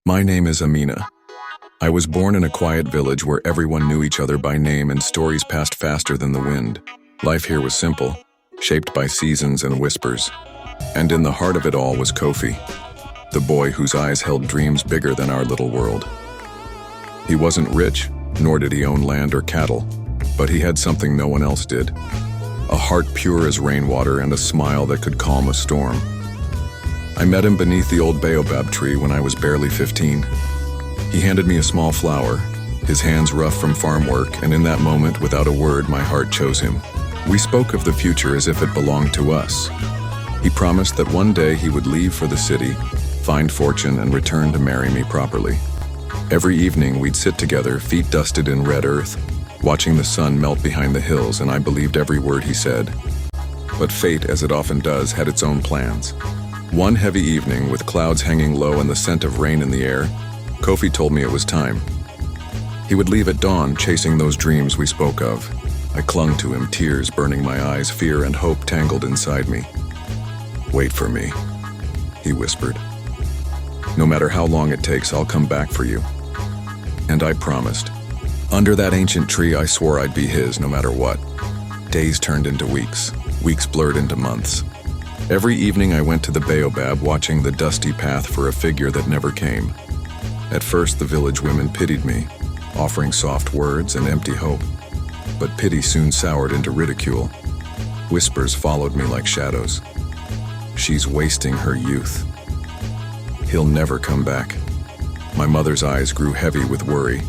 My name is Amina. I was born in a quiet village where everyone knew each other by name and stories passed faster than the wind. Life here was simple, shaped by seasons and whispers. And in the heart of it all was Kofi, the boy whose eyes held dreams bigger than our little world. He wasn't rich, nor did he own land or cattle, but he had something no one else did. A heart pure as rainwater and a smile that could calm a storm. I met him beneath the old baobab tree when I was barely 15. He handed me a small flower, his hands rough from farm work, and in that moment, without a word, my heart chose him. We spoke of the future as if it belonged to us. He promised that one day he would leave for the city, find fortune, and return to marry me properly. Every evening we'd sit together, feet dusted in red earth, watching the sun melt behind the hills, and I believed every word he said. But fate, as it often does, had its own plans. One heavy evening, with clouds hanging low and the scent of rain in the air, Kofi told me it was time. He would leave at dawn, chasing those dreams we spoke of. I clung to him, tears burning my eyes, fear and hope tangled inside me. "Wait for me," he whispered. "No matter how long it takes, I'll come back for you." And I promised. Under that ancient tree, I swore I'd be his no matter what. Days turned into weeks, weeks blurred into months. Every evening I went to the baobab, watching the dusty path for a figure that never came. At first the village women pitied me, offering soft words and empty hope. But pity soon soured into ridicule. Whispers followed me like shadows. "She's wasting her youth. He'll never come back." My mother's eyes grew heavy with worry,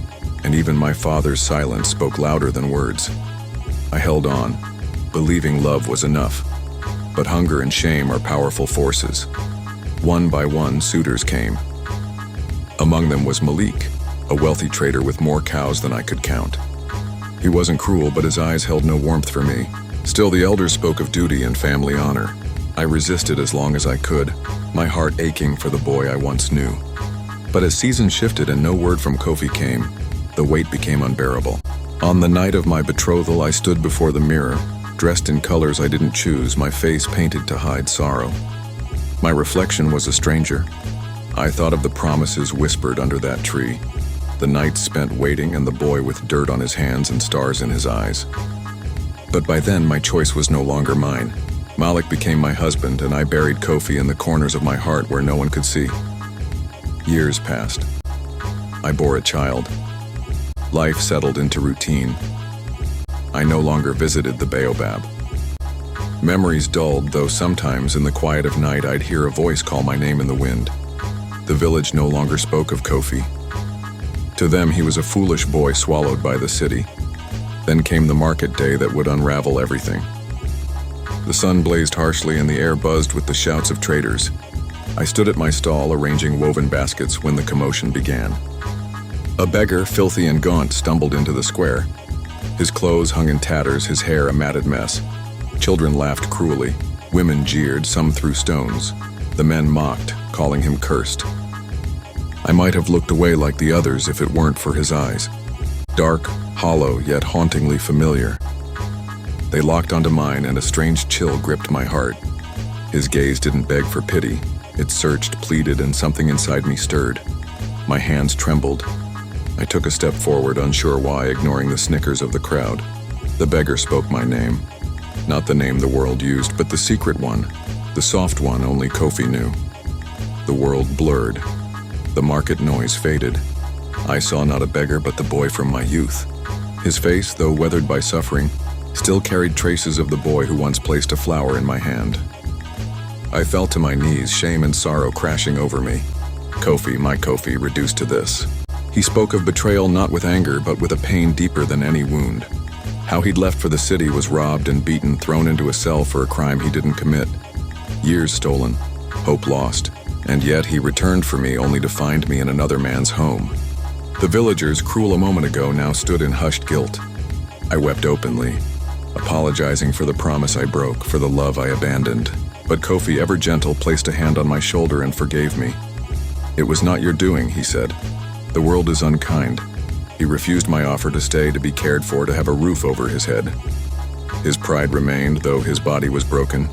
and even my father's silence spoke louder than words. I held on, believing love was enough. But hunger and shame are powerful forces. One by one, suitors came. Among them was Malik, a wealthy trader with more cows than I could count. He wasn't cruel, but his eyes held no warmth for me. Still, the elders spoke of duty and family honor. I resisted as long as I could, my heart aching for the boy I once knew. But as seasons shifted and no word from Kofi came, the weight became unbearable. On the night of my betrothal, I stood before the mirror, dressed in colors I didn't choose, my face painted to hide sorrow. My reflection was a stranger. I thought of the promises whispered under that tree, the nights spent waiting, and the boy with dirt on his hands and stars in his eyes. But by then, my choice was no longer mine. Malik became my husband, and I buried Kofi in the corners of my heart where no one could see. Years passed. I bore a child. Life settled into routine. I no longer visited the baobab. Memories dulled, though sometimes in the quiet of night I'd hear a voice call my name in the wind. The village no longer spoke of Kofi. To them, he was a foolish boy swallowed by the city. Then came the market day that would unravel everything. The sun blazed harshly and the air buzzed with the shouts of traders. I stood at my stall arranging woven baskets when the commotion began. A beggar, filthy and gaunt, stumbled into the square. His clothes hung in tatters, his hair a matted mess. Children laughed cruelly. Women jeered, some threw stones. The men mocked, calling him cursed. I might have looked away like the others if it weren't for his eyes. Dark, hollow, yet hauntingly familiar. They locked onto mine, and a strange chill gripped my heart. His gaze didn't beg for pity. It searched, pleaded, and something inside me stirred. My hands trembled. I took a step forward, unsure why, ignoring the snickers of the crowd. The beggar spoke my name. Not the name the world used, but the secret one. The soft one only Kofi knew. The world blurred. The market noise faded. I saw not a beggar, but the boy from my youth. His face, though weathered by suffering, still carried traces of the boy who once placed a flower in my hand. I fell to my knees, shame and sorrow crashing over me. Kofi, my Kofi, reduced to this. He spoke of betrayal not with anger, but with a pain deeper than any wound. How he'd left for the city, was robbed and beaten, thrown into a cell for a crime he didn't commit. Years stolen, hope lost, and yet he returned for me only to find me in another man's home. The villagers, cruel a moment ago, now stood in hushed guilt. I wept openly, apologizing for the promise I broke, for the love I abandoned. But Kofi, ever gentle, placed a hand on my shoulder and forgave me. "It was not your doing," he said. "The world is unkind." He refused my offer to stay, to be cared for, to have a roof over his head. His pride remained, though his body was broken.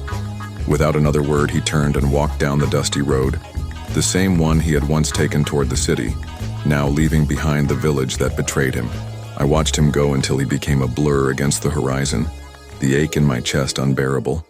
Without another word, he turned and walked down the dusty road. The same one he had once taken toward the city, now leaving behind the village that betrayed him. I watched him go until he became a blur against the horizon, the ache in my chest unbearable.